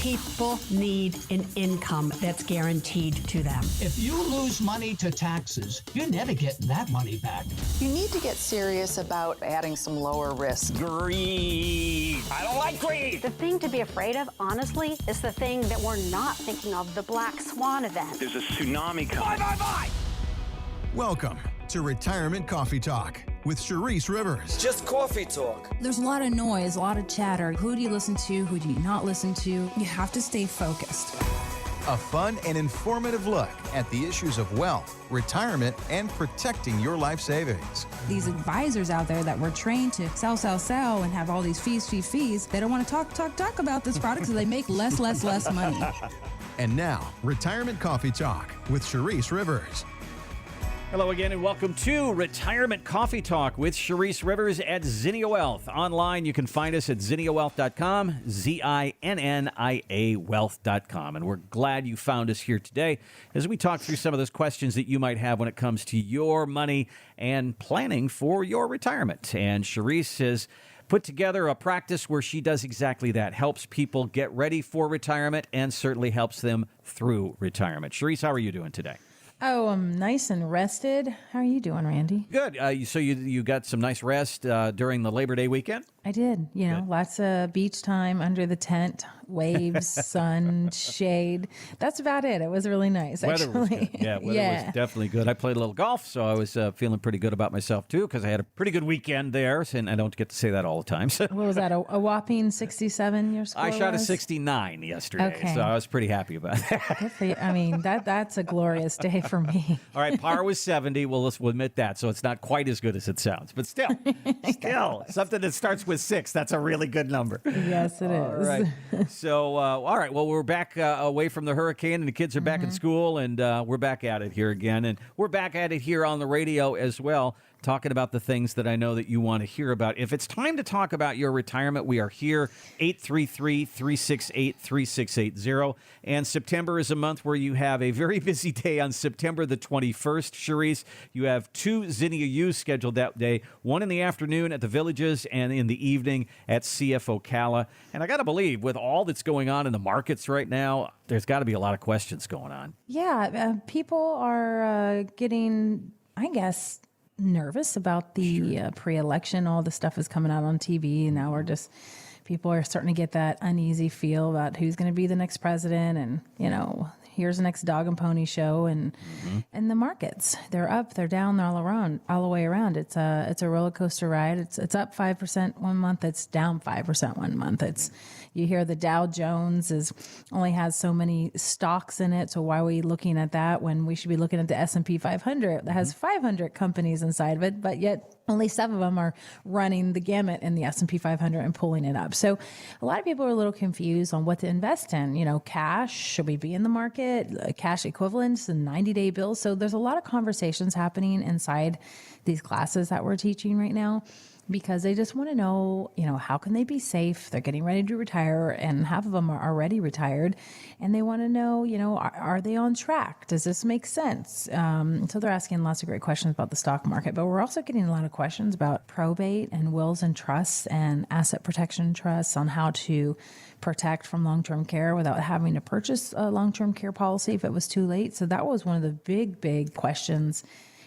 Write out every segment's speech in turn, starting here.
People need an income that's guaranteed to them. If you lose money to taxes, you're never getting that money back. You need to get serious about adding some lower risk. Greed. I don't like greed. The thing to be afraid of, honestly, is the thing that we're not thinking of, the black swan event. There's a tsunami coming. Bye. Welcome to Retirement Coffee Talk with Charisse Rivers. Just coffee talk. There's a lot of noise, a lot of chatter. Who do you listen to? Who do you not listen to? You have to stay focused. A fun and informative look at the issues of wealth, retirement, and protecting your life savings. These advisors out there that were trained to sell, and have all these fees. They don't want to talk about this product, so they make less money. And now, Retirement Coffee Talk with Charisse Rivers. Hello again, and welcome to Retirement Coffee Talk with Charisse Rivers at Zinnia Wealth. Online, you can find us at zinniawealth.com, ZINNIA wealth.com. And we're glad you found us here today as we talk through some of those questions that you might have when it comes to your money and planning for your retirement. And Charisse has put together a practice where she does exactly that, helps people get ready for retirement and certainly helps them through retirement. Charisse, how are you doing today? Oh, I'm nice and rested. How are you doing, Randy? Good. So you got some nice rest during the Labor Day weekend? I did. Lots of beach time under the tent, waves, sun, shade. That's about it. It was really nice, Weather actually. was good. Yeah, weather was definitely good. I played a little golf, so I was feeling pretty good about myself, too, because I had a pretty good weekend there, and I don't get to say that all the time. So. What was that, a whopping 67 your score I shot was? a 69 yesterday, so I was pretty happy about that. Good for you. I mean, that's a glorious day for me. All right, par was 70. We'll admit that, so it's not quite as good as it sounds. But still, something that starts with 6, that's a really good number. Yes, it is. All right. So, all right. Well, we're back away from the hurricane, and the kids are back in school, and we're back at it here again. And we're back at it here on the radio as well, talking about the things that I know that you want to hear about. If it's time to talk about your retirement, we are here, 833-368-3680. And September is a month where you have a very busy day on September the 21st, Charisse. You have 2 Zinnia U's scheduled that day, one in the afternoon at the Villages and in the evening at CF Ocala. And I got to believe, with all that's going on in the markets right now, there's got to be a lot of questions going on. Yeah, people are getting, I guess, nervous about the pre-election. All the stuff is coming out on TV, and now people are starting to get that uneasy feel about who's going to be the next president, and here's the next dog and pony show, and the markets, they're up, they're down, they're all the way around. It's a roller coaster ride. It's up 5% one month, it's down 5% one month. You hear the Dow Jones only has so many stocks in it, so why are we looking at that when we should be looking at the S&P 500 that has 500 companies inside of it, but yet only 7 of them are running the gamut in the S&P 500 and pulling it up. So a lot of people are a little confused on what to invest in. Cash, should we be in the market? Cash equivalents and 90-day bills. So there's a lot of conversations happening inside these classes that we're teaching right now, because they just want to know, how can they be safe? They're getting ready to retire, and half of them are already retired, and they want to know, are they on track? Does this make sense? So they're asking lots of great questions about the stock market, but we're also getting a lot of questions about probate and wills and trusts and asset protection trusts, on how to protect from long-term care without having to purchase a long-term care policy if it was too late. So that was one of the big questions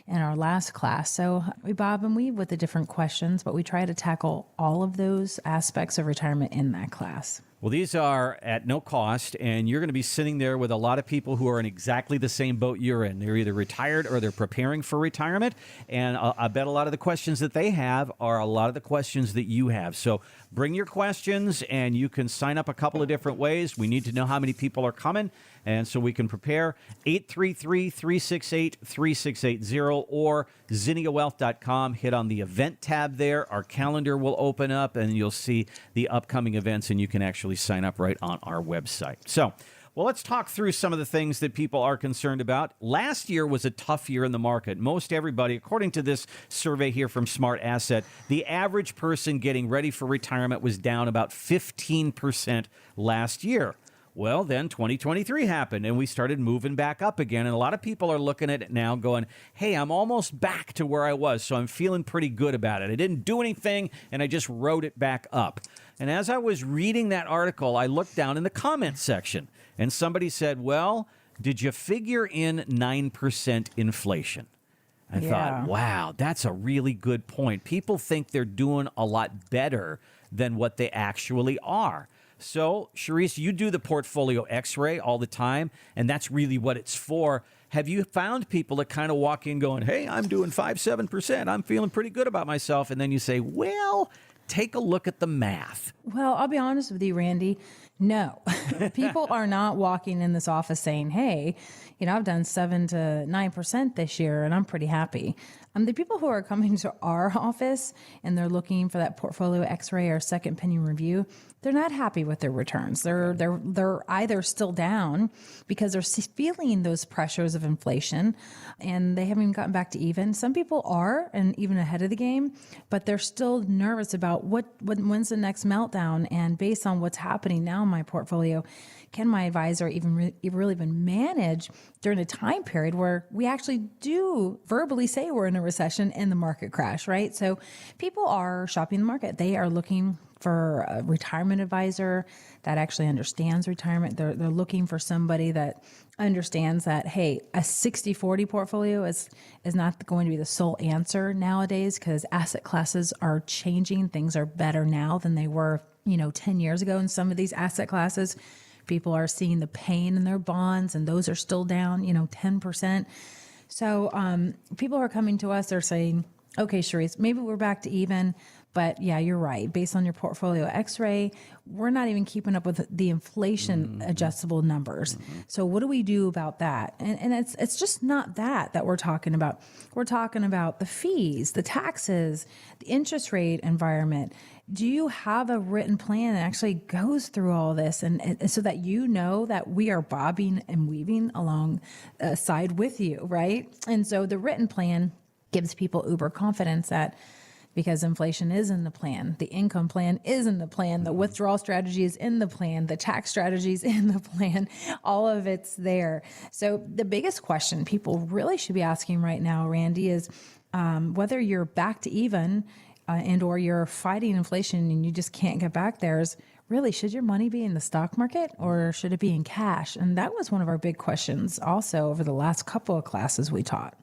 in our last class. So we bob and weave with the different questions, but we try to tackle all of those aspects of retirement in that class. Well, these are at no cost, and you're going to be sitting there with a lot of people who are in exactly the same boat you're in. They're either retired or they're preparing for retirement, and I bet a lot of the questions that they have are a lot of the questions that you have. So bring your questions, and you can sign up a couple of different ways. We need to know how many people are coming, and so we can prepare. 833-368-3680 or ZinniaWealth.com. Hit on the event tab there. Our calendar will open up, and you'll see the upcoming events, and you can actually sign up right on our website. So, well, let's talk through some of the things that people are concerned about. Last year was a tough year in the market. Most everybody, according to this survey here from Smart Asset, the average person getting ready for retirement was down about 15% last year. Well, then 2023 happened and we started moving back up again. And a lot of people are looking at it now going, hey, I'm almost back to where I was. So I'm feeling pretty good about it. I didn't do anything and I just wrote it back up. And as I was reading that article, I looked down in the comments section and somebody said, well, did you figure in 9% inflation? I thought, wow, that's a really good point. People think they're doing a lot better than what they actually are. So, Charisse, you do the portfolio x-ray all the time, and that's really what it's for. Have you found people that kind of walk in going, hey, I'm doing 5-7%. I'm feeling pretty good about myself. And then you say, well, take a look at the math. Well, I'll be honest with you, Randy. No, people are not walking in this office saying, hey, I've done 7 to 9% this year and I'm pretty happy. The people who are coming to our office and they're looking for that portfolio x-ray or second opinion review, they're not happy with their returns. They're either still down because they're feeling those pressures of inflation and they haven't even gotten back to even. Some people are and even ahead of the game, but they're still nervous about when's the next meltdown. And based on what's happening now in my portfolio, can my advisor even manage during a time period where we actually do verbally say we're in a recession and the market crash, right? So people are shopping the market. They are looking for a retirement advisor that actually understands retirement. They're looking for somebody that understands that, hey, a 60-40 portfolio is not going to be the sole answer nowadays because asset classes are changing. Things are better now than they were, 10 years ago in some of these asset classes. People are seeing the pain in their bonds and those are still down, 10%. So people are coming to us, they're saying, okay, Charisse, maybe we're back to even, but yeah, you're right. Based on your portfolio x-ray, we're not even keeping up with the inflation adjustable numbers. So what do we do about that? And it's just not that we're talking about. We're talking about the fees, the taxes, the interest rate environment. Do you have a written plan that actually goes through all this and so that you know that we are bobbing and weaving along side with you, right? And so the written plan gives people uber confidence that because inflation is in the plan, the income plan is in the plan, the withdrawal strategy is in the plan, the tax strategy is in the plan, all of it's there. So the biggest question people really should be asking right now, Randy, is whether you're back to even and or you're fighting inflation and you just can't get back there is really, should your money be in the stock market or should it be in cash? And that was one of our big questions also over the last couple of classes we taught.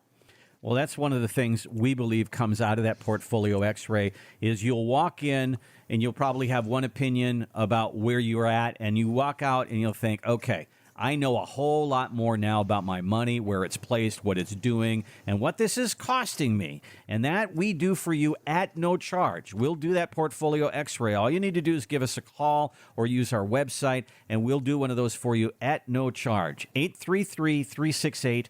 Well, that's one of the things we believe comes out of that portfolio x-ray is you'll walk in and you'll probably have one opinion about where you're at and you walk out and you'll think, okay, I know a whole lot more now about my money, where it's placed, what it's doing, and what this is costing me. And that we do for you at no charge. We'll do that portfolio x-ray. All you need to do is give us a call or use our website, and we'll do one of those for you at no charge. 833-368-3680.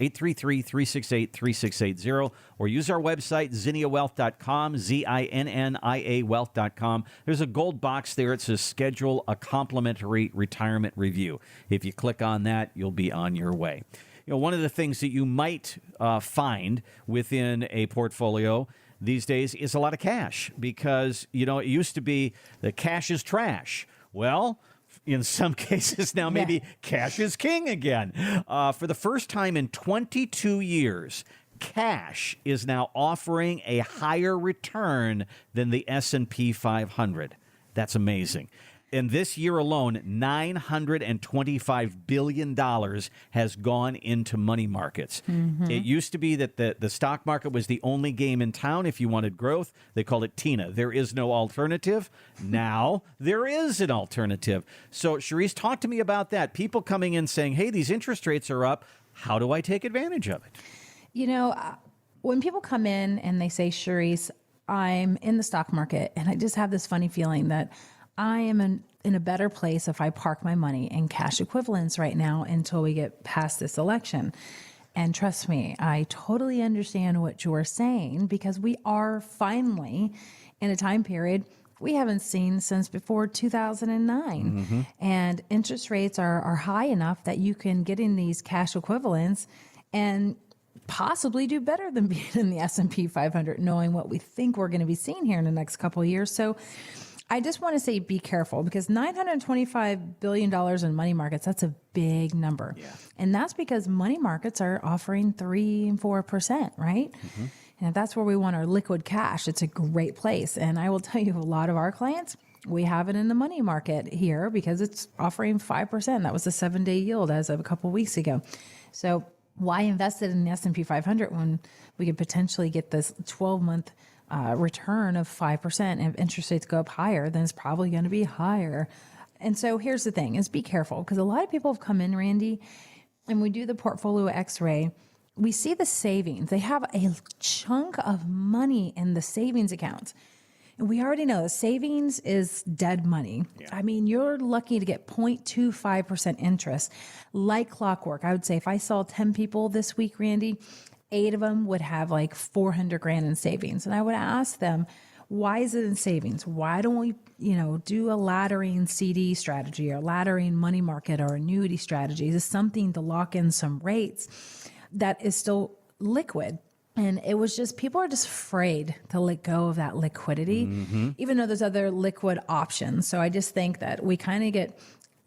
833-368-3680. Or use our website, zinniawealth.com, Zinnia wealth.com. There's a gold box there. It says schedule a complimentary retirement review. If you click on that, you'll be on your way. One of the things that you might find within a portfolio these days is a lot of cash because, it used to be that cash is trash. Well, in some cases now, maybe cash is king again. For the first time in 22 years, cash is now offering a higher return than the S&P 500. That's amazing. In this year alone, $925 billion has gone into money markets. It used to be that the stock market was the only game in town. If you wanted growth, they called it TINA. There is no alternative. Now there is an alternative. So, Charisse, talk to me about that. People coming in saying, hey, these interest rates are up. How do I take advantage of it? When people come in and they say, Charisse, I'm in the stock market, and I just have this funny feeling that I am in a better place if I park my money in cash equivalents right now until we get past this election. And trust me, I totally understand what you're saying because we are finally in a time period we haven't seen since before 2009. And interest rates are high enough that you can get in these cash equivalents and possibly do better than being in the S&P 500, knowing what we think we're going to be seeing here in the next couple of years. So I just want to say be careful because $925 billion in money markets, that's a big number. Yeah. And that's because money markets are offering 3 and 4%, right? Mm-hmm. And if that's where we want our liquid cash, it's a great place. And I will tell you, a lot of our clients, we have it in the money market here because it's offering 5%. That was the 7-day yield as of a couple of weeks ago. So why invest it in the S&P 500 when we could potentially get this 12-month return of 5%? And if interest rates go up higher, then it's probably going to be higher. And so here's the thing, is be careful because a lot of people have come in, Randy, and we do the portfolio x-ray. We see the savings. They have a chunk of money in the savings accounts. And we already know the savings is dead money. Yeah. I mean, you're lucky to get 0.25% interest like clockwork. I would say if I saw 10 people this week, Randy, 8 of them would have like $400,000 in savings. And I would ask them, why is it in savings? Why don't we, do a laddering CD strategy or laddering money market or annuity strategy? Is something to lock in some rates that is still liquid? And it was just, people are just afraid to let go of that liquidity, even though there's other liquid options. So I just think that we kind of get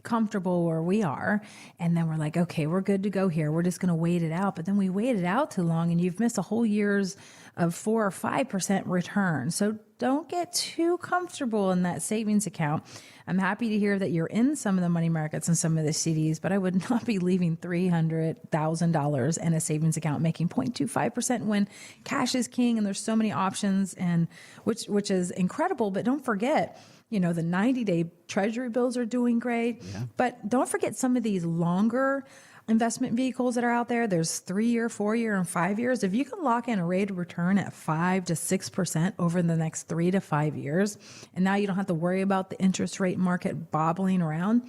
comfortable where we are. And then we're like, okay, we're good to go here. We're just going to wait it out. But then we wait it out too long and you've missed a whole year's of 4 or 5% return. So don't get too comfortable in that savings account. I'm happy to hear that you're in some of the money markets and some of the CDs, but I would not be leaving $300,000 in a savings account making 0.25% when cash is king and there's so many options, and which is incredible. But don't forget, the 90-day treasury bills are doing great. Yeah. But don't forget some of these longer investment vehicles that are out there. There's 3-year, 4-year, and 5 years. If you can lock in a rate of return at 5 to 6% over the next 3 to 5 years, and now you don't have to worry about the interest rate market bobbling around,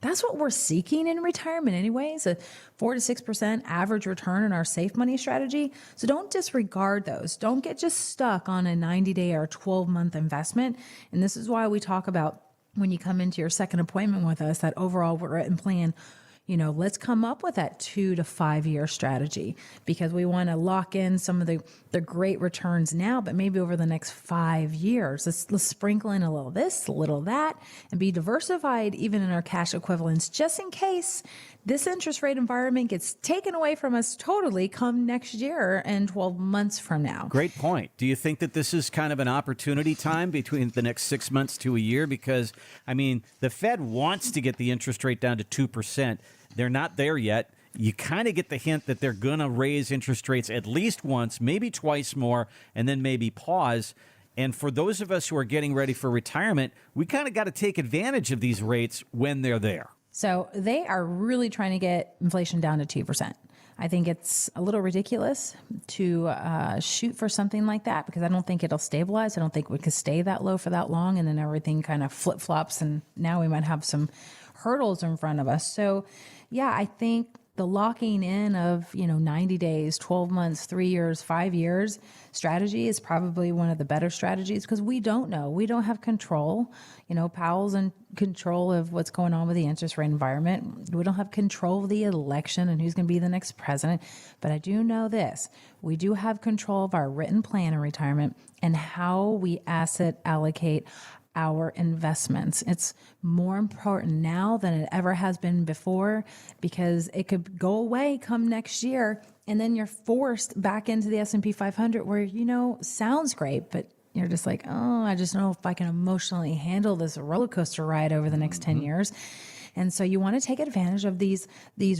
that's what we're seeking in retirement anyways, a 4 to 6% average return in our safe money strategy. So don't disregard those. Don't get just stuck on a 90-day or 12-month investment. And this is why we talk about when you come into your second appointment with us, that overall written plan, let's come up with that 2 to 5 year strategy because we want to lock in some of the great returns now, but maybe over the next 5 years, let's sprinkle in a little this, a little that, and be diversified even in our cash equivalents, just in case this interest rate environment gets taken away from us totally come next year and 12 months from now. Great point. Do you think that this is kind of an opportunity time between the next 6 months to a year? Because, the Fed wants to get the interest rate down to 2%. They're not there yet. You kind of get the hint that they're going to raise interest rates at least once, maybe twice more, and then maybe pause. And for those of us who are getting ready for retirement, we kind of got to take advantage of these rates when they're there. So they are really trying to get inflation down to 2%. I think it's a little ridiculous to shoot for something like that because I don't think it'll stabilize. I don't think we could stay that low for that long, and then everything kind of flip-flops, and now we might have some hurdles in front of us. So, yeah, I think the locking in of, 90 days, 12 months, 3 years, 5 years strategy is probably one of the better strategies because we don't know. We don't have control. Powell's in control of what's going on with the interest rate environment. We don't have control of the election and who's going to be the next president. But I do know this. We do have control of our written plan in retirement and how we asset allocate our investments. It's more important now than it ever has been before because it could go away come next year and then you're forced back into the S&P 500 where, sounds great, but you're just like, oh, I just don't know if I can emotionally handle this roller coaster ride over the next 10 years. And so you want to take advantage of these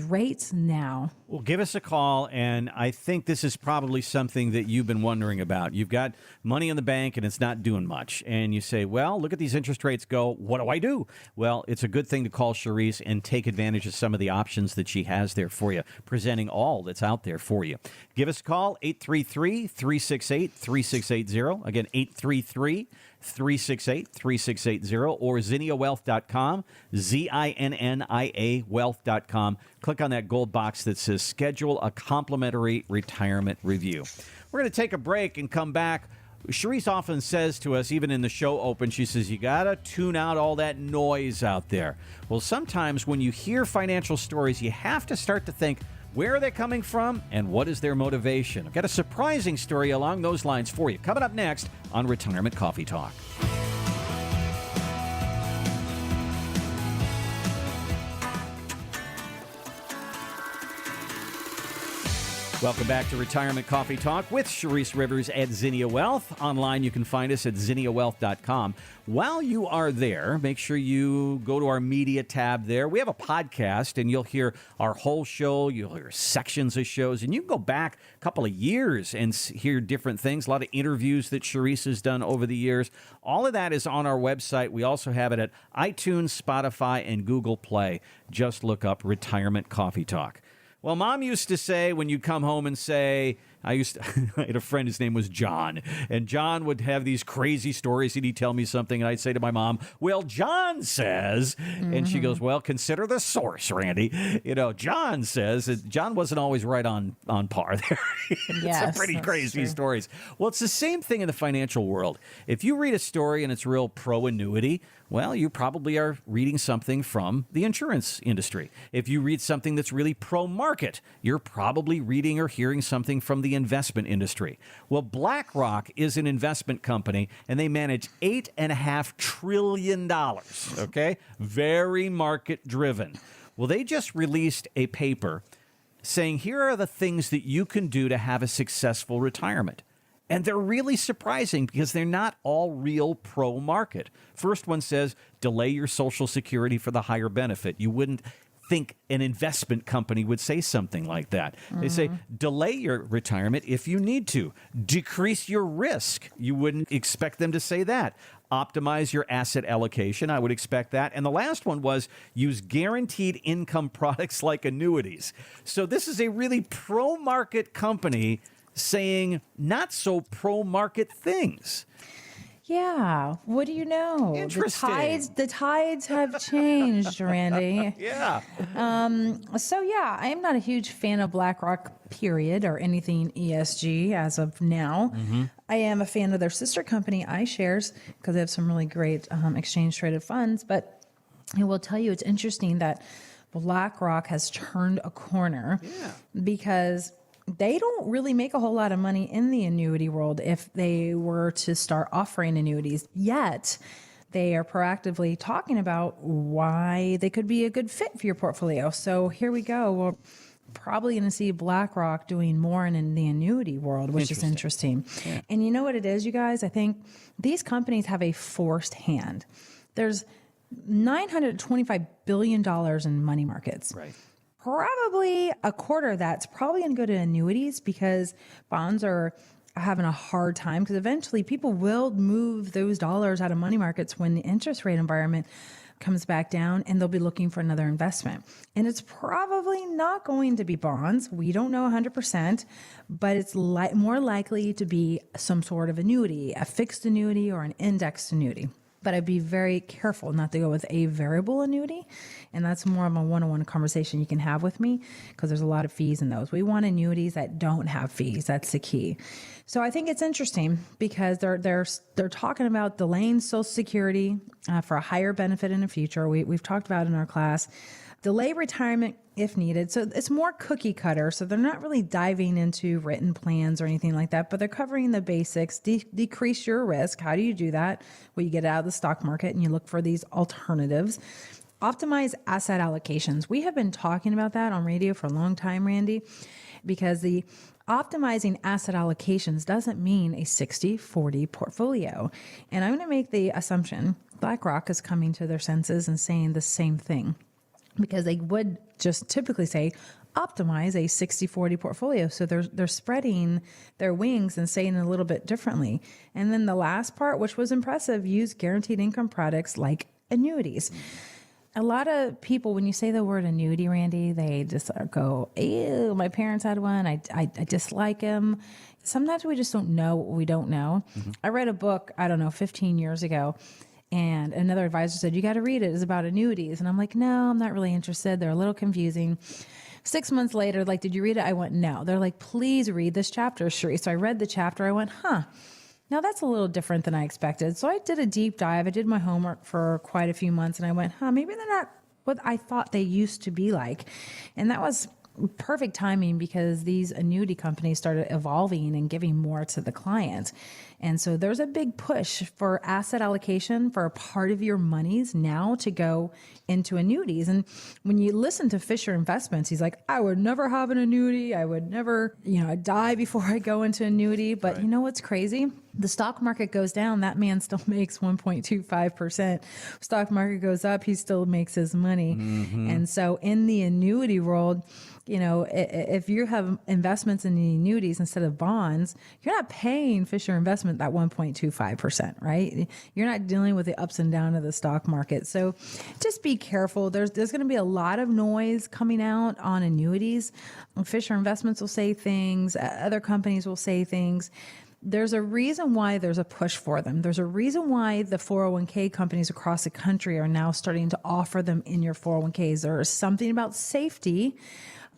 rates now. Well, give us a call, and I think this is probably something that you've been wondering about. You've got money in the bank, and it's not doing much. And you say, well, look at these interest rates go. What do I do? Well, it's a good thing to call Cherise and take advantage of some of the options that she has there for you, presenting all that's out there for you. Give us a call, 833-368-3680. Again, 833-368-3680 or zinniawealth.com, ZINNIA wealth.com. Click on that gold box that says schedule a complimentary retirement review. We're going to take a break and come back. Cherise often says to us, even in the show open, she says, you got to tune out all that noise out there. Well, sometimes when you hear financial stories, you have to start to think, where are they coming from and what is their motivation? I've got a surprising story along those lines for you. Coming up next on Retirement Coffee Talk. Welcome back to Retirement Coffee Talk with Sharice Rivers at Zinnia Wealth. Online, you can find us at zinniawealth.com. While you are there, make sure you go to our media tab there. We have a podcast, and you'll hear our whole show. You'll hear sections of shows, and you can go back a couple of years and hear different things. A lot of interviews that Sharice has done over the years. All of that is on our website. We also have it at iTunes, Spotify, and Google Play. Just look up Retirement Coffee Talk. Well, Mom used to say when you'd come home and say, I had a friend, his name was John, and John would have these crazy stories, and he'd tell me something, and I'd say to my mom, well, John says, and she goes, well, consider the source, Randy. John says, John wasn't always right on par there. It's some pretty crazy stories. Well, it's the same thing in the financial world. If you read a story and it's real pro-annuity, well, you probably are reading something from the insurance industry. If you read something that's really pro-market, you're probably reading or hearing something from the investment industry. Well, BlackRock is an investment company, and they manage $8.5 trillion, okay? Very market-driven. Well, they just released a paper saying, here are the things that you can do to have a successful retirement. And they're really surprising because they're not all real pro-market. First one says, delay your Social Security for the higher benefit. You wouldn't think an investment company would say something like that. They say, delay your retirement if you need to. Decrease your risk. You wouldn't expect them to say that. Optimize your asset allocation. I would expect that. And the last one was use guaranteed income products like annuities. So this is a really pro-market company saying not so pro-market things. Yeah. What do you know? Interesting. The tides have changed, Randy. Yeah. I am not a huge fan of BlackRock, period, or anything ESG as of now. I am a fan of their sister company, iShares, because they have some really great exchange-traded funds. But I will tell you, it's interesting that BlackRock has turned a corner because they don't really make a whole lot of money in the annuity world if they were to start offering annuities. Yet they are proactively talking about why they could be a good fit for your portfolio. So here we go. We're probably going to see BlackRock doing more in the annuity world, which is interesting. Yeah. And you know what it is, you guys? I think these companies have a forced hand. There's $925 billion in money markets. Right. Probably a quarter of that's probably going to go to annuities because bonds are having a hard time, because eventually people will move those dollars out of money markets when the interest rate environment comes back down, and they'll be looking for another investment. And it's probably not going to be bonds. We don't know 100%, but it's more likely to be some sort of annuity, a fixed annuity or an indexed annuity. But I'd be very careful not to go with a variable annuity. And that's more of a one-on-one conversation you can have with me, because there's a lot of fees in those. We want annuities that don't have fees. That's the key. So I think it's interesting because they're talking about delaying Social Security for a higher benefit in the future. We've talked about it in our class. Delay retirement if needed. So it's more cookie cutter. So they're not really diving into written plans or anything like that, but they're covering the basics. Decrease your risk. How do you do that? Well, you get out of the stock market and you look for these alternatives. Optimize asset allocations. We have been talking about that on radio for a long time, Randy, because the optimizing asset allocations doesn't mean a 60-40 portfolio. And I'm going to make the assumption BlackRock is coming to their senses and saying the same thing, because they would just typically say optimize a 60-40 portfolio. So they're spreading their wings and saying it a little bit differently. And then the last part, which was impressive, use guaranteed income products like annuities. A lot of people, when you say the word annuity, Randy, they just go, ew, my parents had one. I dislike them. Sometimes we just don't know what we don't know. I read a book, 15 years ago, and another advisor said, you got to read it. It's about annuities. And I'm like, no, I'm not really interested. They're a little confusing. 6 months later, like, did you read it? I went, no. They're like, please read this chapter, Sheree. So I read the chapter. I went, now that's a little different than I expected. So I did a deep dive. I did my homework for quite a few months, and I went, maybe they're not what I thought they used to be like. And that was perfect timing, because these annuity companies started evolving and giving more to the client. And so there's a big push for asset allocation for a part of your monies now to go into annuities. And when you listen to Fisher Investments, he's like, I would never have an annuity. I would never, I'd die before I go into annuity. But you know what's crazy? The stock market goes down, that man still makes 1.25%. Stock market goes up, he still makes his money. And so in the annuity world, if you have investments in the annuities instead of bonds, you're not paying Fisher Investment that 1.25%, right? You're not dealing with the ups and downs of the stock market. So just be careful. There's going to be a lot of noise coming out on annuities. Fisher Investments will say things, other companies will say things. There's a reason why there's a push for them. There's a reason why the 401k companies across the country are now starting to offer them in your 401ks. There is something about safety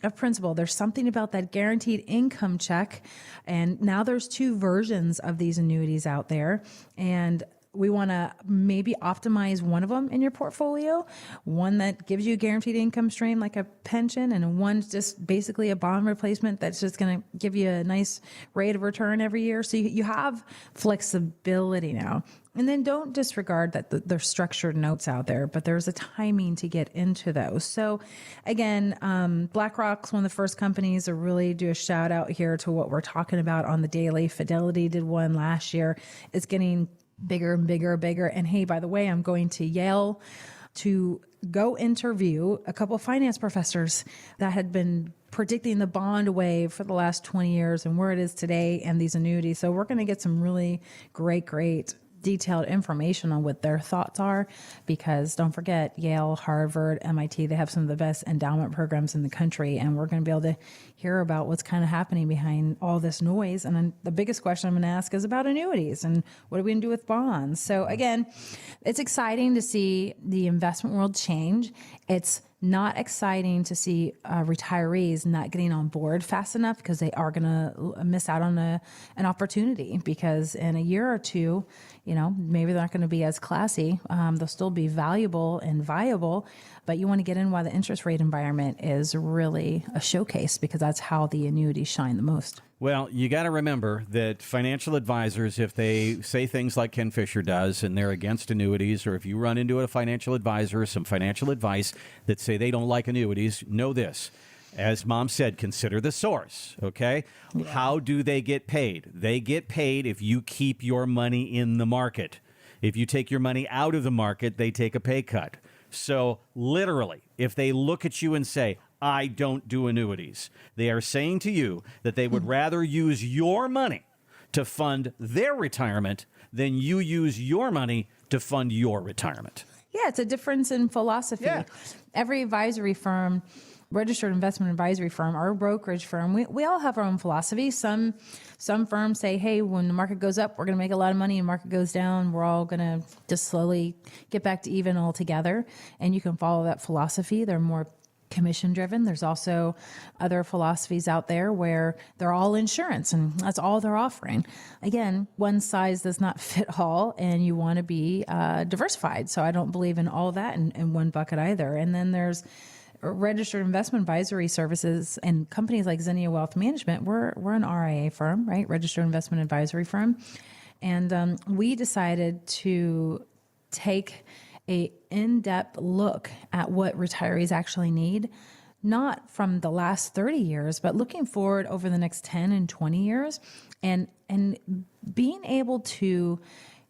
of principle. There's something about that guaranteed income check. And now there's 2 versions of these annuities out there. And we want to maybe optimize one of them in your portfolio, one that gives you a guaranteed income stream like a pension, and one's just basically a bond replacement that's just going to give you a nice rate of return every year. So you have flexibility now. And then don't disregard that there's structured notes out there, but there's a timing to get into those. So again, BlackRock's one of the first companies to really do a shout out here to what we're talking about on the daily. Fidelity did one last year. It's getting bigger and bigger and bigger. And hey, by the way, I'm going to Yale to go interview a couple of finance professors that had been predicting the bond wave for the last 20 years and where it is today and these annuities. So we're going to get some really great detailed information on what their thoughts are, because don't forget, Yale, Harvard, MIT, they have some of the best endowment programs in the country, and we're going to be able to hear about what's kind of happening behind all this noise. And then the biggest question I'm going to ask is about annuities and what are we going to do with bonds? So again, it's exciting to see the investment world change. It's not exciting to see retirees not getting on board fast enough, because they are going to miss out on an opportunity, because in a year or two, maybe they're not going to be as classy. They'll still be valuable and viable, but you want to get in while the interest rate environment is really a showcase, because that's how the annuities shine the most. Well, you got to remember that financial advisors, if they say things like Ken Fisher does and they're against annuities, or if you run into a financial advisor or some financial advice that say they don't like annuities, know this. As Mom said, consider the source, okay? Yeah. How do they get paid? They get paid if you keep your money in the market. If you take your money out of the market, they take a pay cut. So literally, if they look at you and say, I don't do annuities, they are saying to you that they would rather use your money to fund their retirement than you use your money to fund your retirement. Yeah, it's a difference in philosophy. Yeah. Every advisory firm, registered investment advisory firm, or brokerage firm, we all have our own philosophy. Some firms say, hey, when the market goes up, we're going to make a lot of money, and market goes down, we're all going to just slowly get back to even altogether. And you can follow that philosophy. They're more commission driven. There's also other philosophies out there where they're all insurance and that's all they're offering. Again, one size does not fit all, and you want to be diversified. So I don't believe in all of that in one bucket either. And then there's registered investment advisory services, and companies like Zinnia Wealth Management. We're an RIA firm, right? Registered investment advisory firm. And we decided to take a in-depth look at what retirees actually need, not from the last 30 years, but looking forward over the next 10 and 20 years, and being able to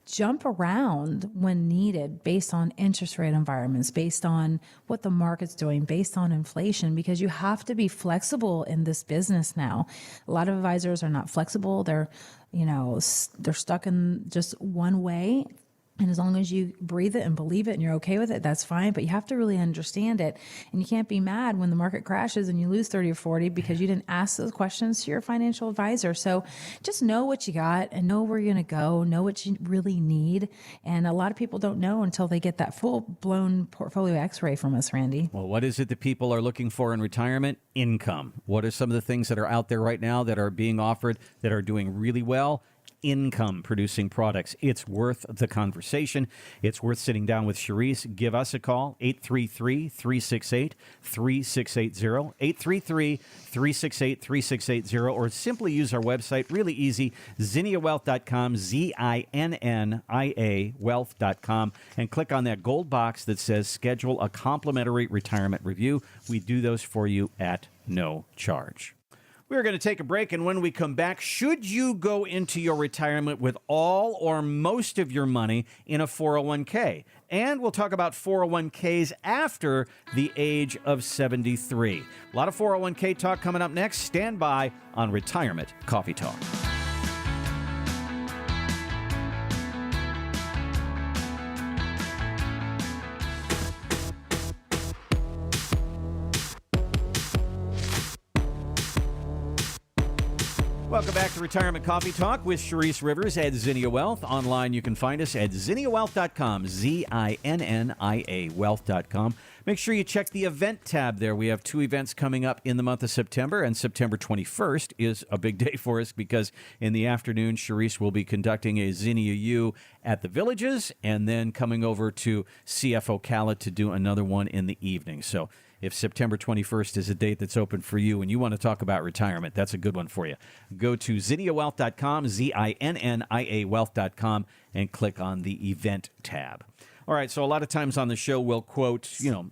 jump around when needed based on interest rate environments, based on what the market's doing, based on inflation, because you have to be flexible in this business now. A lot of advisors are not flexible. They're stuck in just one way. And as long as you breathe it and believe it and you're okay with it, that's fine. But you have to really understand it. And you can't be mad when the market crashes and you lose 30 or 40 because you didn't ask those questions to your financial advisor. So just know what you got and know where you're going to go, know what you really need. And a lot of people don't know until they get that full-blown portfolio x-ray from us, Randy. Well, what is it that people are looking for in retirement? Income. What are some of the things that are out there right now that are being offered that are doing really well? income producing products. It's worth the conversation. It's worth sitting down with Charisse. Give us a call, 833-368-3680, 833-368-3680, or simply use our website. Really easy, ZinniaWealth.com, ZINNIA Wealth.com, and click on that gold box that says schedule a complimentary retirement review. We do those for you at no charge. We're going to take a break, and when we come back, should you go into your retirement with all or most of your money in a 401k? And we'll talk about 401ks after the age of 73. A lot of 401k talk coming up next. Stand by on Retirement Coffee Talk. Welcome back to Retirement Coffee Talk with Charisse Rivers at Zinnia Wealth. Online, you can find us at ZinniaWealth.com, ZINNIA Wealth.com. Make sure you check the event tab there. We have 2 events coming up in the month of September, and September 21st is a big day for us because in the afternoon, Charisse will be conducting a Zinnia U at the Villages and then coming over to CF Ocala to do another one in the evening. So if September 21st is a date that's open for you and you want to talk about retirement, that's a good one for you. Go to ZinniaWealth.com, ZINNIA Wealth.com, and click on the event tab. All right, so a lot of times on the show we'll quote,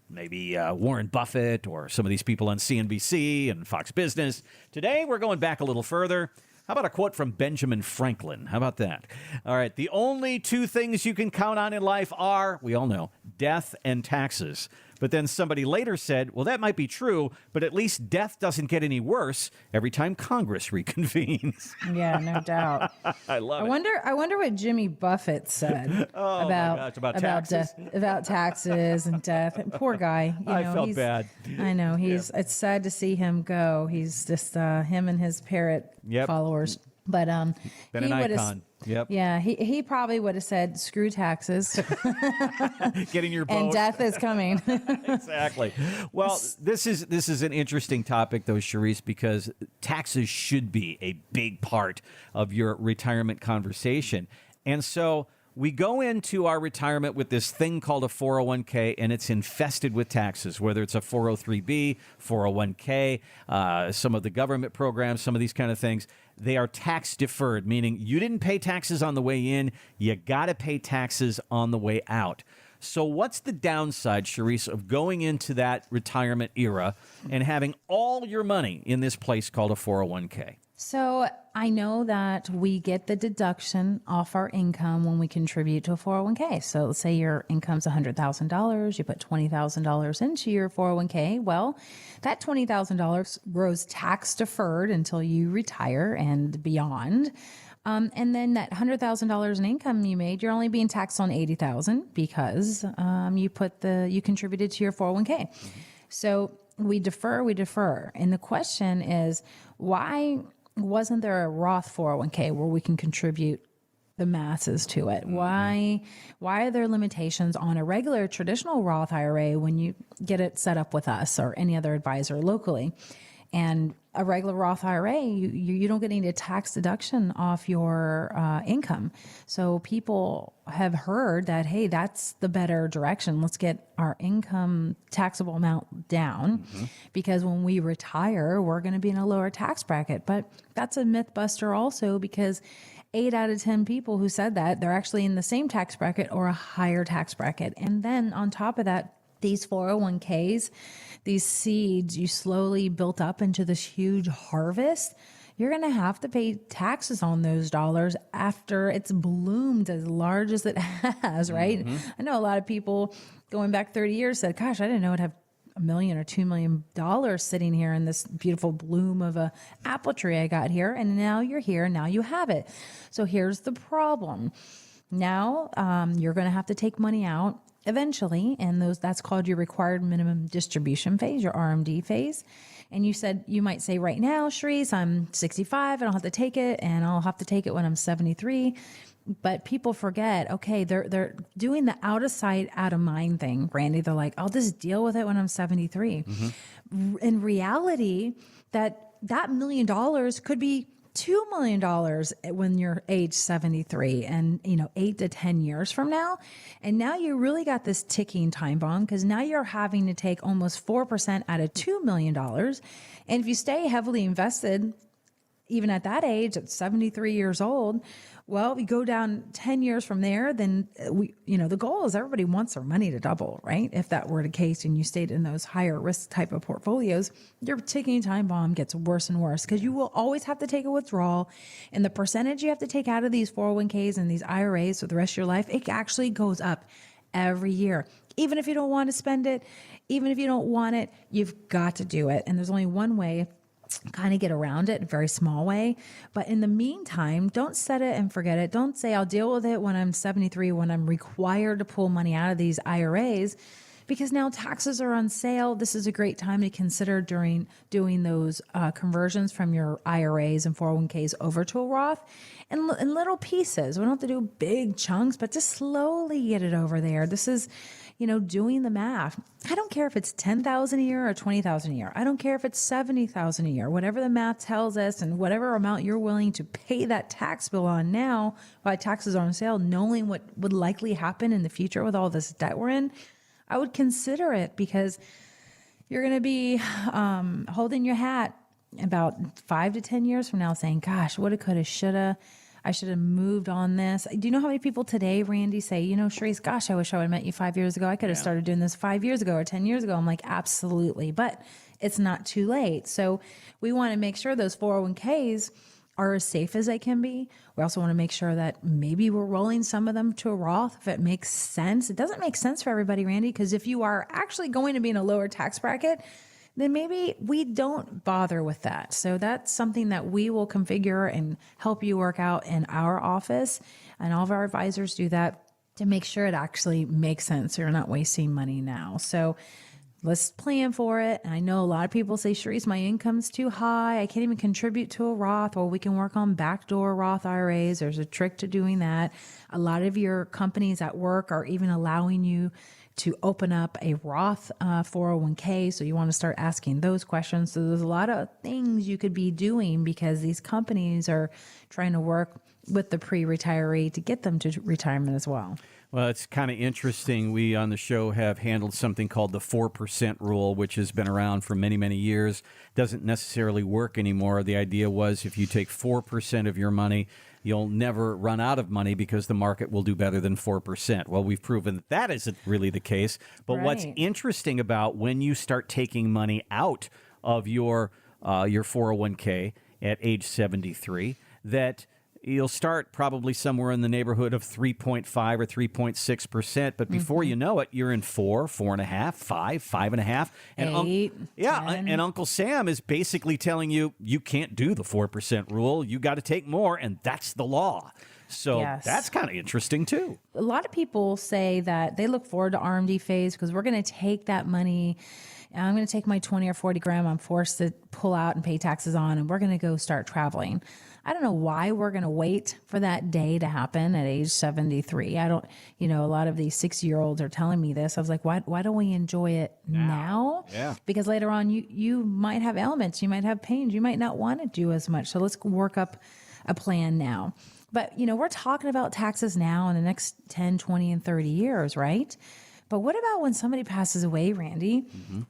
maybe Warren Buffett or some of these people on CNBC and Fox Business. Today we're going back a little further. How about a quote from Benjamin Franklin? How about that? All right, the only 2 things you can count on in life are, we all know, death and taxes. But then somebody later said, well, that might be true, but at least death doesn't get any worse every time Congress reconvenes. Yeah, no doubt. I love it. I wonder what Jimmy Buffett said about taxes. About taxes and death. Poor guy. I felt bad. I know. It's sad to see him go. He's just him and his parrot followers. But been an icon. Yep. Yeah, he probably would have said, screw taxes. Get in your boat. And death is coming. Exactly. Well, this is an interesting topic, though, Charisse, because taxes should be a big part of your retirement conversation. And so we go into our retirement with this thing called a 401k, and it's infested with taxes, whether it's a 403b, 401k, some of the government programs, some of these kind of things. They are tax deferred, meaning you didn't pay taxes on the way in, you got to pay taxes on the way out. So what's the downside, Charisse, of going into that retirement era and having all your money in this place called a 401k? So I know that we get the deduction off our income when we contribute to a 401k. So let's say your income's $100,000, you put $20,000 into your 401k. Well, that $20,000 grows tax deferred until you retire and beyond. And then that $100,000 in income you made, you're only being taxed on $80,000 because you contributed to your 401k. So we defer. And the question is, why wasn't there a Roth 401k where we can contribute the masses to it? Why are there limitations on a regular traditional Roth IRA when you get it set up with us or any other advisor locally? And a regular Roth IRA, you don't get any tax deduction off your income. So people have heard that, hey, that's the better direction. Let's get our income taxable amount down because when we retire, we're going to be in a lower tax bracket. But that's a myth buster also, because 8 out of 10 people who said that, they're actually in the same tax bracket or a higher tax bracket. And then on top of that, these 401ks, these seeds you slowly built up into this huge harvest, you're going to have to pay taxes on those dollars after it's bloomed as large as it has, right? I know a lot of people going back 30 years said, gosh, I didn't know I'd have $1 million or $2 million sitting here in this beautiful bloom of a apple tree I got here. And now you're here, now you have it. So here's the problem. Now you're going to have to take money out eventually, and that's called your required minimum distribution phase, your RMD phase. And you might say right now, Charisse, I'm 65, I don't have to take it, and I'll have to take it when I'm 73. But people forget, okay, they're doing the out of sight, out of mind thing, Randy. They're like, I'll just deal with it when I'm 73. In reality, that $1 million could be $2 million when you're age 73 and, 8 to 10 years from now. And now you really got this ticking time bomb because now you're having to take almost 4% out of $2 million. And if you stay heavily invested, even at that age, at 73 years old, well, we go down 10 years from there, then the goal is everybody wants their money to double, right? If that were the case and you stayed in those higher risk type of portfolios, your ticking time bomb gets worse and worse because you will always have to take a withdrawal. And the percentage you have to take out of these 401ks and these IRAs for the rest of your life, it actually goes up every year. Even if you don't want to spend it, even if you don't want it, you've got to do it. And there's only one way kind of get around it, a very small way. But in the meantime, don't set it and forget it. Don't say I'll deal with it when I'm 73, when I'm required to pull money out of these IRAs, because now taxes are on sale. This is a great time to consider during doing those conversions from your IRAs and 401ks over to a Roth in little pieces. We don't have to do big chunks, but just slowly get it over there. This is doing the math. I don't care if it's $10,000 a year or $20,000 a year. I don't care if it's $70,000 a year. Whatever the math tells us and whatever amount you're willing to pay that tax bill on now, while taxes are on sale, knowing what would likely happen in the future with all this debt we're in, I would consider it because you're going to be holding your hat about 5 to 10 years from now saying, gosh, woulda, coulda, shoulda. I should have moved on this. Do you know how many people today, Randy, say, Sharice, gosh, I wish I would have met you 5 years ago. I could have started doing this 5 years ago or 10 years ago. I'm like, absolutely. But it's not too late. So we want to make sure those 401ks are as safe as they can be. We also want to make sure that maybe we're rolling some of them to a Roth if it makes sense. It doesn't make sense for everybody, Randy, because if you are actually going to be in a lower tax bracket, then maybe we don't bother with that. So that's something that we will configure and help you work out in our office. And all of our advisors do that to make sure it actually makes sense. So you're not wasting money now. So let's plan for it. And I know a lot of people say, Sharice, my income's too high. I can't even contribute to a Roth. Well, we can work on backdoor Roth IRAs. There's a trick to doing that. A lot of your companies at work are even allowing you to open up a Roth 401k. So you want to start asking those questions. So there's a lot of things you could be doing because these companies are trying to work with the pre-retiree to get them to retirement as well. Well, it's kind of interesting. We on the show have handled something called the 4% rule, which has been around for many, many years. Doesn't necessarily work anymore. The idea was if you take 4% of your money, you'll never run out of money because the market will do better than 4%. Well, we've proven that isn't really the case. But what's interesting about when you start taking money out of your 401k at age 73, that you'll start probably somewhere in the neighborhood of 3.5 or 3.6%. But before you know it, you're in 4, 4.5, 5, 5.5. And 8, and Uncle Sam is basically telling you, you can't do the 4% rule. You got to take more. And that's the law. So that's kind of interesting, too. A lot of people say that they look forward to RMD phase because we're going to take that money. I'm going to take my 20 or 40 grand I'm forced to pull out and pay taxes on, and we're going to go start traveling. I don't know why we're going to wait for that day to happen at age 73. I don't, a lot of these 6-year-olds are telling me this. I was like, why don't we enjoy it now? Yeah. Because later on you might have ailments, you might have pains, you might not want to do as much. So let's work up a plan now. But, we're talking about taxes now in the next 10, 20, and 30 years, right? But what about when somebody passes away, Randy?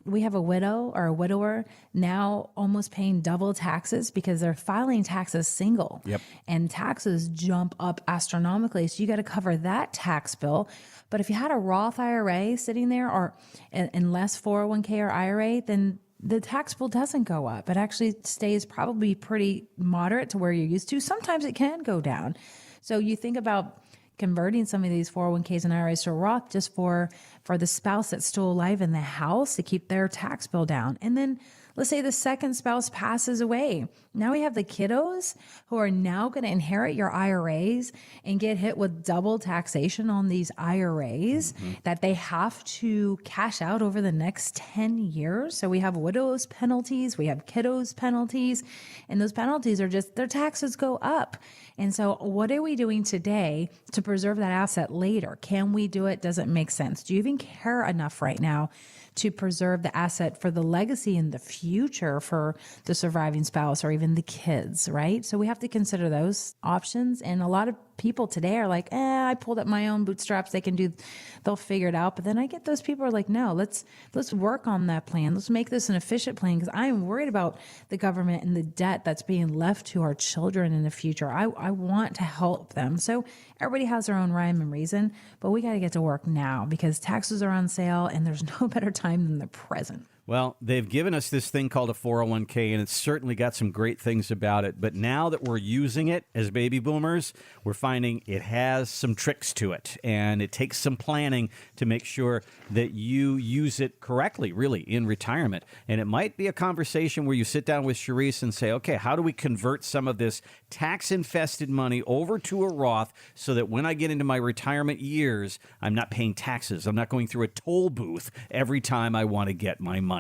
We have a widow or a widower now almost paying double taxes because they're filing taxes single. Yep. And taxes jump up astronomically. So you got to cover that tax bill. But if you had a Roth IRA sitting there or in less 401k or IRA, then the tax bill doesn't go up. It actually stays probably pretty moderate to where you're used to. Sometimes it can go down. So you think about converting some of these 401ks and IRAs to a Roth just for the spouse that's still alive in the house to keep their tax bill down. And then let's say the second spouse passes away. Now we have the kiddos who are now going to inherit your IRAs and get hit with double taxation on these IRAs that they have to cash out over the next 10 years. So we have widows penalties, we have kiddos penalties, and those penalties are just, their taxes go up. And so what are we doing today to preserve that asset later? Can we do it? Does it make sense? Do you even care enough right now to preserve the asset for the legacy in the future? future for the surviving spouse or even the kids, right? So we have to consider those options. And a lot of people today are like, I pulled up my own bootstraps. They'll figure it out. But then I get those people are like, no, let's work on that plan. Let's make this an efficient plan, because I am worried about the government and the debt that's being left to our children in the future. I want to help them. So everybody has their own rhyme and reason, but we got to get to work now because taxes are on sale and there's no better time than the present. Well, they've given us this thing called a 401k, and it's certainly got some great things about it. But now that we're using it as baby boomers, we're finding it has some tricks to it, and it takes some planning to make sure that you use it correctly, really, in retirement. And it might be a conversation where you sit down with Sharice and say, okay, how do we convert some of this tax-infested money over to a Roth so that when I get into my retirement years, I'm not paying taxes. I'm not going through a toll booth every time I want to get my money.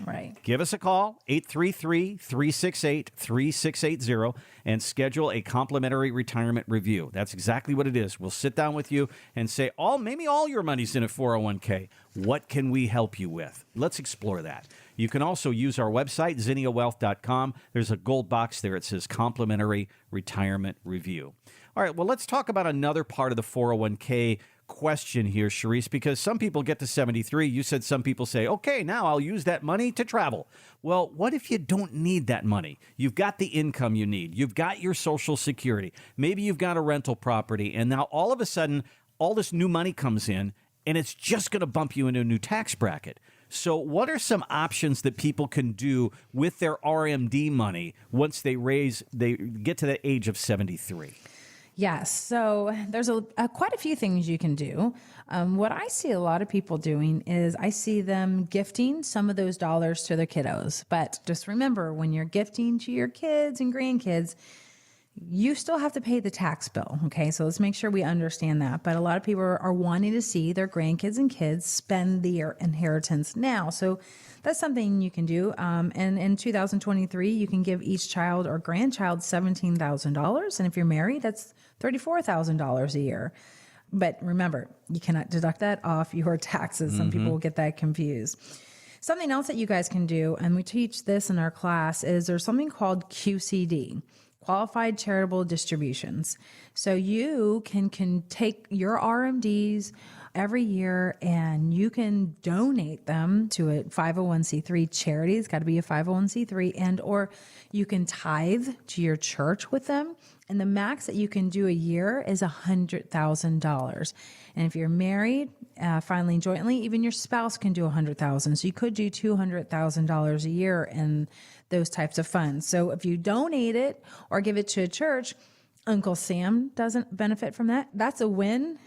Right. Give us a call, 833-368-3680, and schedule a complimentary retirement review. That's exactly what it is. We'll sit down with you and say, maybe all your money's in a 401k. What can we help you with? Let's explore that. You can also use our website, zinniawealth.com. There's a gold box there. It says complimentary retirement review. All right, well, let's talk about another part of the 401k question here, Sharice, because some people get to 73. You said some people say, okay, now I'll use that money to travel. Well, what if you don't need that money? You've got the income you need. You've got your Social Security. Maybe you've got a rental property. And now all of a sudden, all this new money comes in, and it's just going to bump you into a new tax bracket. So what are some options that people can do with their RMD money once they get to the age of 73? Yes. So there's quite a few things you can do. What I see a lot of people doing is I see them gifting some of those dollars to their kiddos. But just remember, when you're gifting to your kids and grandkids, you still have to pay the tax bill. Okay. So let's make sure we understand that. But a lot of people are wanting to see their grandkids and kids spend their inheritance now. So that's something you can do. And in 2023, you can give each child or grandchild $17,000. And if you're married, that's $34,000 a year. But remember, you cannot deduct that off your taxes. Some people will get that confused. Something else that you guys can do, and we teach this in our class, is there's something called QCD, Qualified Charitable Distributions. So you can take your RMDs every year and you can donate them to a 501c3 charity. It's got to be a 501c3, and or you can tithe to your church with them. And the max that you can do a year is $100,000. And if you're married, filing jointly, even your spouse can do $100,000. So you could do $200,000 a year in those types of funds. So if you donate it or give it to a church, Uncle Sam doesn't benefit from that. That's a win.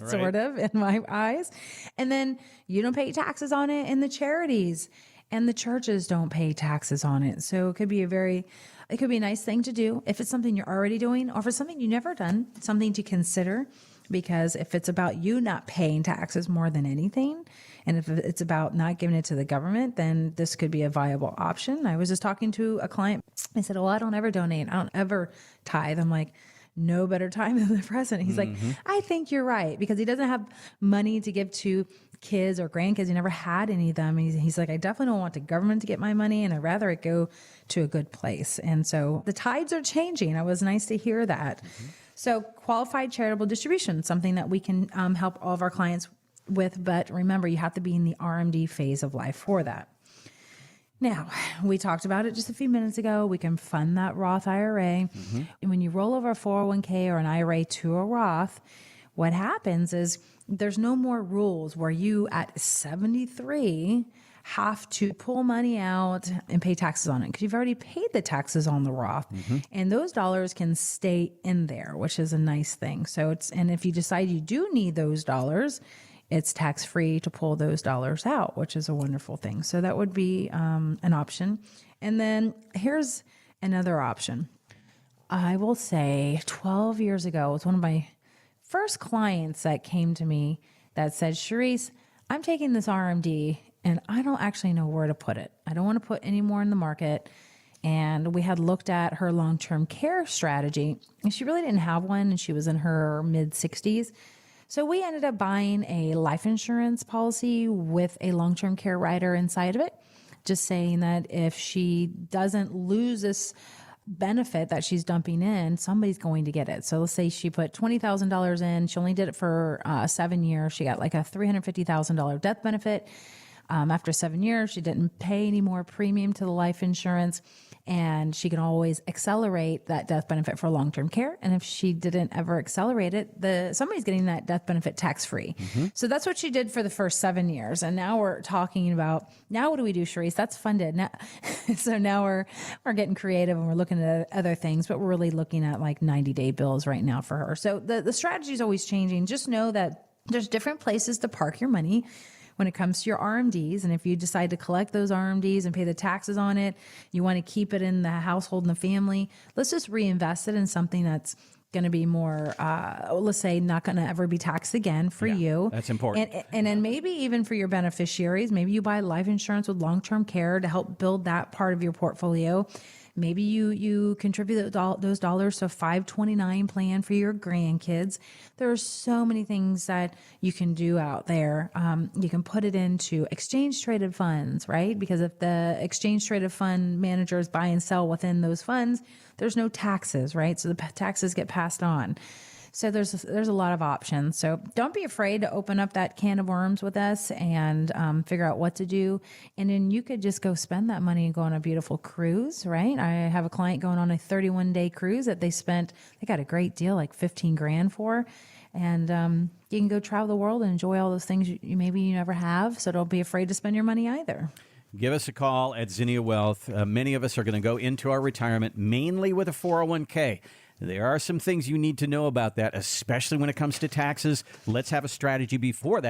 Sort of, in my eyes. And then you don't pay taxes on it in the charities, and the churches don't pay taxes on it. So it could be a nice thing to do if it's something you're already doing, or if it's something you've never done, something to consider. Because if it's about you not paying taxes more than anything, and if it's about not giving it to the government, then this could be a viable option. I was just talking to a client. I said, I don't ever donate. I don't ever tithe. I'm like, no better time than the present. He's like, I think you're right, because he doesn't have money to give to kids or grandkids. He never had any of them. He's like, I definitely don't want the government to get my money, and I'd rather it go to a good place. And so the tides are changing. It was nice to hear that. So qualified charitable distribution, something that we can help all of our clients with. But remember, you have to be in the RMD phase of life for that. Now, we talked about it just a few minutes ago. We can fund that Roth IRA. And when you roll over a 401k or an IRA to a Roth, what happens is there's no more rules where you at 73 have to pull money out and pay taxes on it, because you've already paid the taxes on the Roth. And those dollars can stay in there, which is a nice thing. So and if you decide you do need those dollars, it's tax-free to pull those dollars out, which is a wonderful thing. So that would be an option. And then here's another option. I will say 12 years ago, it was one of my first clients that came to me that said, Sharice, I'm taking this RMD and I don't actually know where to put it. I don't want to put any more in the market. And we had looked at her long-term care strategy, and she really didn't have one, and she was in her mid-60s. So we ended up buying a life insurance policy with a long-term care rider inside of it. just saying that if she doesn't lose this benefit that she's dumping in, somebody's going to get it. So let's say she put $20,000 in. She only did it for 7 years. She got like a $350,000 death benefit. After 7 years, she didn't pay any more premium to the life insurance, and she can always accelerate that death benefit for long-term care. And if she didn't ever accelerate it, somebody's getting that death benefit tax-free. So that's what she did for the first 7 years. And now we're talking about, now what do we do, Charisse? That's funded. Now, so now we're getting creative and we're looking at other things, but we're really looking at like 90-day bills right now for her. So the strategy is always changing. Just know that there's different places to park your money when it comes to your RMDs. And if you decide to collect those RMDs and pay the taxes on it, you want to keep it in the household and the family, let's just reinvest it in something that's going to be more, let's say, not going to ever be taxed again for you. That's important. And then maybe even for your beneficiaries, maybe you buy life insurance with long-term care to help build that part of your portfolio. Maybe you contribute those dollars to a 529 plan for your grandkids. There are so many things that you can do out there. You can put it into exchange traded funds, right? Because if the exchange traded fund managers buy and sell within those funds, there's no taxes, right? So the taxes get passed on. So there's a lot of options. So don't be afraid to open up that can of worms with us and figure out what to do. And then you could just go spend that money and go on a beautiful cruise, right? I have a client going on a 31-day cruise that they got a great deal, like 15 grand for. And you can go travel the world and enjoy all those things maybe you never have. So don't be afraid to spend your money either. Give us a call at Zinnia Wealth. Many of us are going to go into our retirement mainly with a 401k. There are some things you need to know about that, especially when it comes to taxes. Let's have a strategy before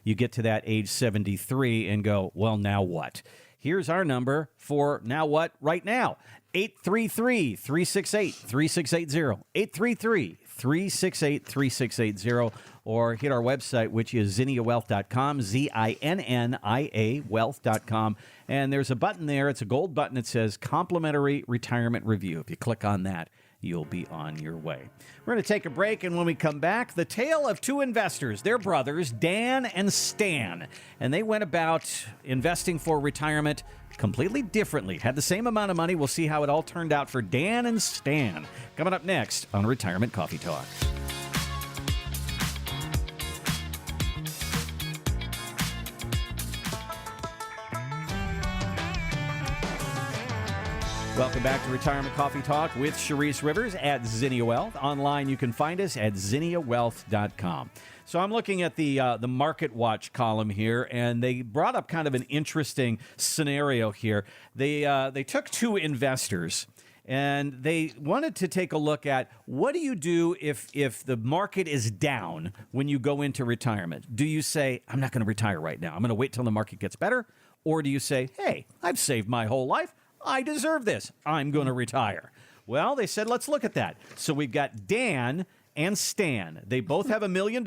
you get to that age 73 and go, well, now what? Here's our number for now what right now. 833-368-3680. 833-368-3680. Or hit our website, which is zinniawealth.com, ZINNIA wealth.com. And there's a button there. It's a gold button. It says Complimentary Retirement Review. If you click on that, you'll be on your way. We're going to take a break, and when we come back, the tale of two investors. They're brothers, Dan and Stan, and they went about investing for retirement completely differently. Had the same amount of money. We'll see how it all turned out for Dan and Stan. Coming up next on Retirement Coffee Talk. Welcome back to Retirement Coffee Talk with Charisse Rivers at Zinnia Wealth. Online, you can find us at zinniawealth.com. So I'm looking at the Market Watch column here, and they brought up kind of an interesting scenario here. They took two investors, and they wanted to take a look at what do you do if the market is down when you go into retirement? Do you say, I'm not going to retire right now. I'm going to wait till the market gets better? Or do you say, hey, I've saved my whole life. I deserve this. I'm going to retire. Well, they said, let's look at that. So we've got Dan and Stan. They both have $1 million.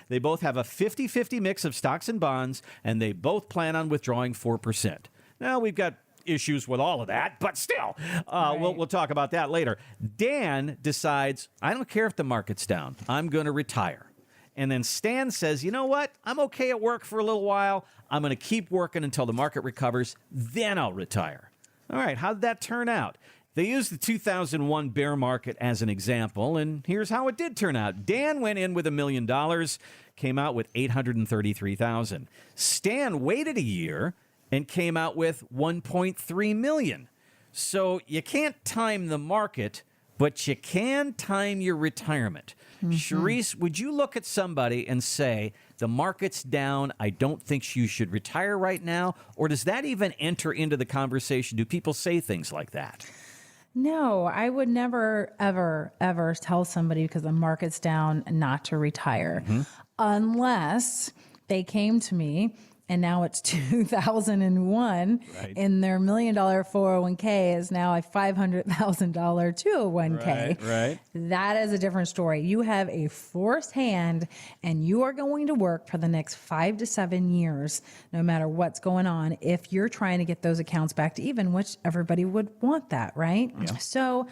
They both have a 50-50 mix of stocks and bonds, and they both plan on withdrawing 4%. Now, we've got issues with all of that, but still, we'll talk about that later. Dan decides, I don't care if the market's down. I'm going to retire. And then Stan says, you know what? I'm okay at work for a little while. I'm going to keep working until the market recovers. Then I'll retire. All right, how did that turn out? They used the 2001 bear market as an example, and here's how it did turn out. Dan went in with $1 million, came out with $833,000. Stan waited a year and came out with $1.3 million. So you can't time the market, but you can time your retirement. Charisse, would you look at somebody and say, the market's down, I don't think you should retire right now? Or does that even enter into the conversation? Do people say things like that? No, I would never, ever, ever tell somebody because the market's down not to retire. Unless they came to me and now it's 2001 and their $1 million 401k is now a $500,000 201k. Right. That is a different story. You have a forced hand and you are going to work for the next 5 to 7 years, no matter what's going on, if you're trying to get those accounts back to even, which everybody would want that, right? Yeah. So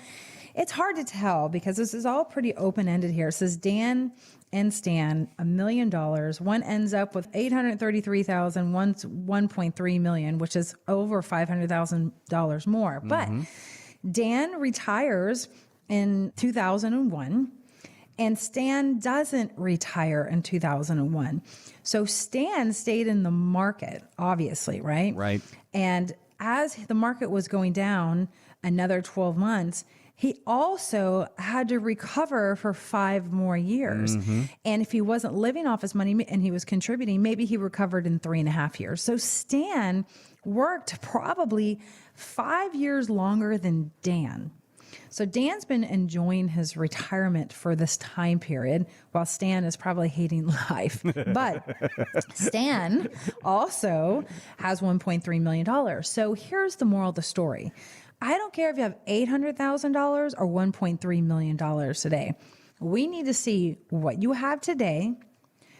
it's hard to tell because this is all pretty open-ended here. It says Dan and Stan, $1 million. One ends up with $833,000, one's $1.3 million, which is over $500,000 more. But Dan retires in 2001. And Stan doesn't retire in 2001. So Stan stayed in the market, obviously, right? Right. And as the market was going down another 12 months, he also had to recover for 5 more years. And if he wasn't living off his money and he was contributing, maybe he recovered in 3.5 years. So Stan worked probably 5 years longer than Dan. So Dan's been enjoying his retirement for this time period, while Stan is probably hating life. But Stan also has $1.3 million. So here's the moral of the story. I don't care if you have $800,000 or $1.3 million today. We need to see what you have today.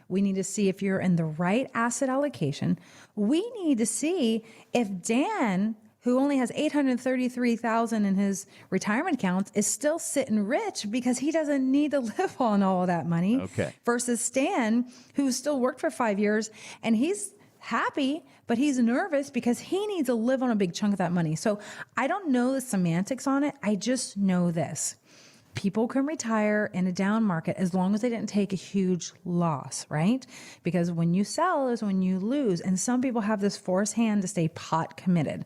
We need to see if you're in the right asset allocation. We need to see if Dan, who only has $833,000 in his retirement accounts, is still sitting rich because he doesn't need to live on all of that money. Okay. Versus Stan, who still worked for 5 years and he's happy, but he's nervous because he needs to live on a big chunk of that money. So I don't know the semantics on it. I just know this. People can retire in a down market as long as they didn't take a huge loss, right? Because when you sell is when you lose. And some people have this forced hand to stay pot committed.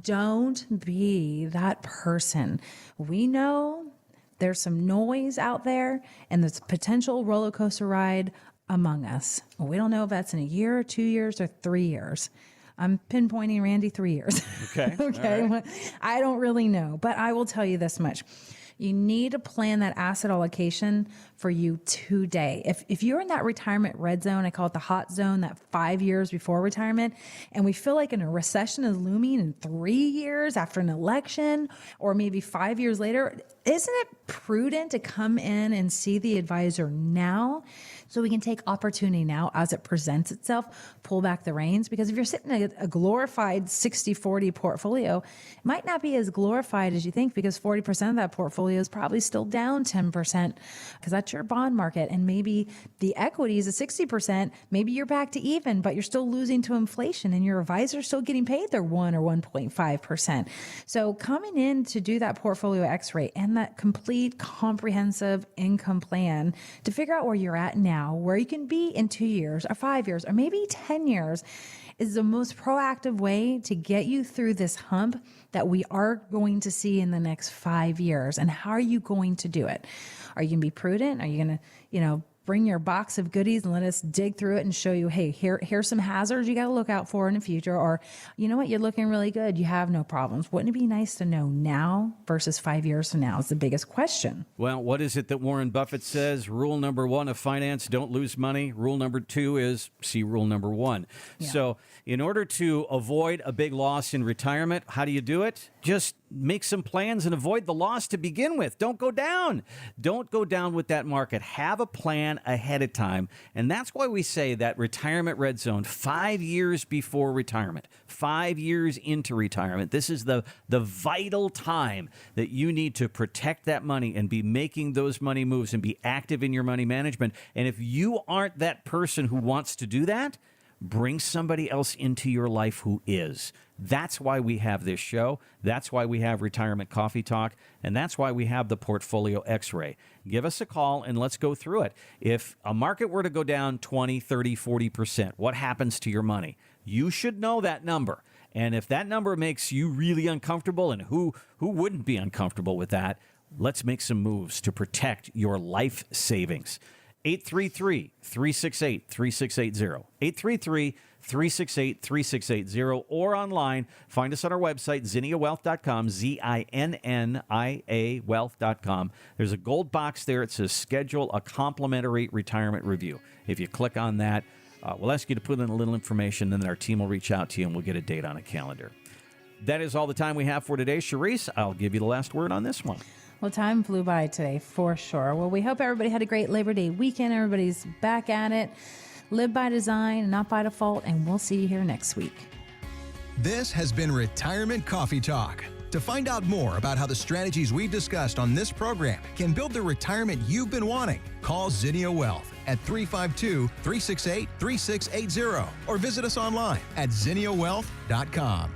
Don't be that person. We know there's some noise out there and there's a potential roller coaster ride among us. We don't know if that's in a year, 2 years, or 3 years. I'm pinpointing Randy 3 years. Okay. Okay. All right. I don't really know, but I will tell you this much. You need to plan that asset allocation for you today. If you're in that retirement red zone, I call it the hot zone, that 5 years before retirement, and we feel like a recession is looming in 3 years after an election, or maybe 5 years later, isn't it prudent to come in and see the advisor now so we can take opportunity now as it presents itself, pull back the reins? Because if you're sitting in a glorified 60-40 portfolio, it might not be as glorified as you think, because 40% of that portfolio is probably still down 10%, because that's your bond market. And maybe the equity is a 60%, maybe you're back to even, but you're still losing to inflation and your advisor's still getting paid their 1 or 1.5%. So coming in to do that portfolio X-ray and that complete comprehensive income plan to figure out where you're at now, where you can be in 2 years or 5 years or maybe 10 years, is the most proactive way to get you through this hump that we are going to see in the next 5 years. And how are you going to do it? Are you going to be prudent? Are you going to, bring your box of goodies and let us dig through it and show you, hey, here's some hazards you got to look out for in the future? Or, you know what, you're looking really good, you have no problems. Wouldn't it be nice to know now versus 5 years from now is the biggest question. Well, what is it that Warren Buffett says? Rule number 1 of finance, don't lose money. Rule number 2 is see rule number 1. Yeah. So in order to avoid a big loss in retirement, how do you do it? Just make some plans and avoid the loss to begin with. Don't go down. Don't go down with that market. Have a plan ahead of time. And that's why we say that retirement red zone, 5 years before retirement, 5 years into retirement. This is the vital time that you need to protect that money and be making those money moves and be active in your money management. And if you aren't that person who wants to do that, bring somebody else into your life who is. That's why we have this show. That's why we have Retirement Coffee Talk. And that's why we have the Portfolio X-Ray. Give us a call and let's go through it. If a market were to go down 20, 30, 40%, what happens to your money? You should know that number. And if that number makes you really uncomfortable, and who wouldn't be uncomfortable with that, let's make some moves to protect your life savings. 833-368-3680. 833-368-3680, or online. Find us on our website, ZinniaWealth.com, ZINNIA Wealth.com. There's a gold box there. It says schedule a complimentary retirement review. If you click on that, we'll ask you to put in a little information, and then our team will reach out to you and we'll get a date on a calendar. That is all the time we have for today. Charisse, I'll give you the last word on this one. Well, time flew by today, for sure. Well, we hope everybody had a great Labor Day weekend. Everybody's back at it. Live by design, not by default, and we'll see you here next week. This has been Retirement Coffee Talk. To find out more about how the strategies we've discussed on this program can build the retirement you've been wanting, call Zinnia Wealth at 352-368-3680 or visit us online at zinniawealth.com.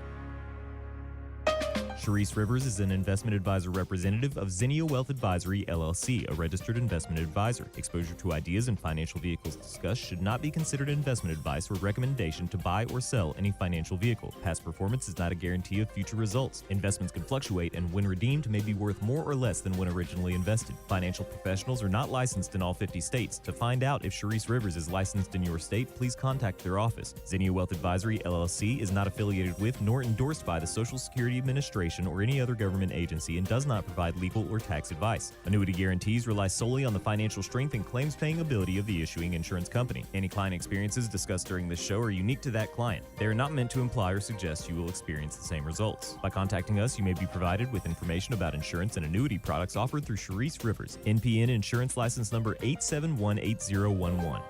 Sharice Rivers is an investment advisor representative of Zinnia Wealth Advisory, LLC, a registered investment advisor. Exposure to ideas and financial vehicles discussed should not be considered investment advice or recommendation to buy or sell any financial vehicle. Past performance is not a guarantee of future results. Investments can fluctuate and when redeemed may be worth more or less than when originally invested. Financial professionals are not licensed in all 50 states. To find out if Sharice Rivers is licensed in your state, please contact their office. Zinnia Wealth Advisory, LLC is not affiliated with nor endorsed by the Social Security Administration or any other government agency and does not provide legal or tax advice. Annuity guarantees rely solely on the financial strength and claims-paying ability of the issuing insurance company. Any client experiences discussed during this show are unique to that client. They are not meant to imply or suggest you will experience the same results. By contacting us, you may be provided with information about insurance and annuity products offered through Sharice Rivers, NPN Insurance License Number 8718011.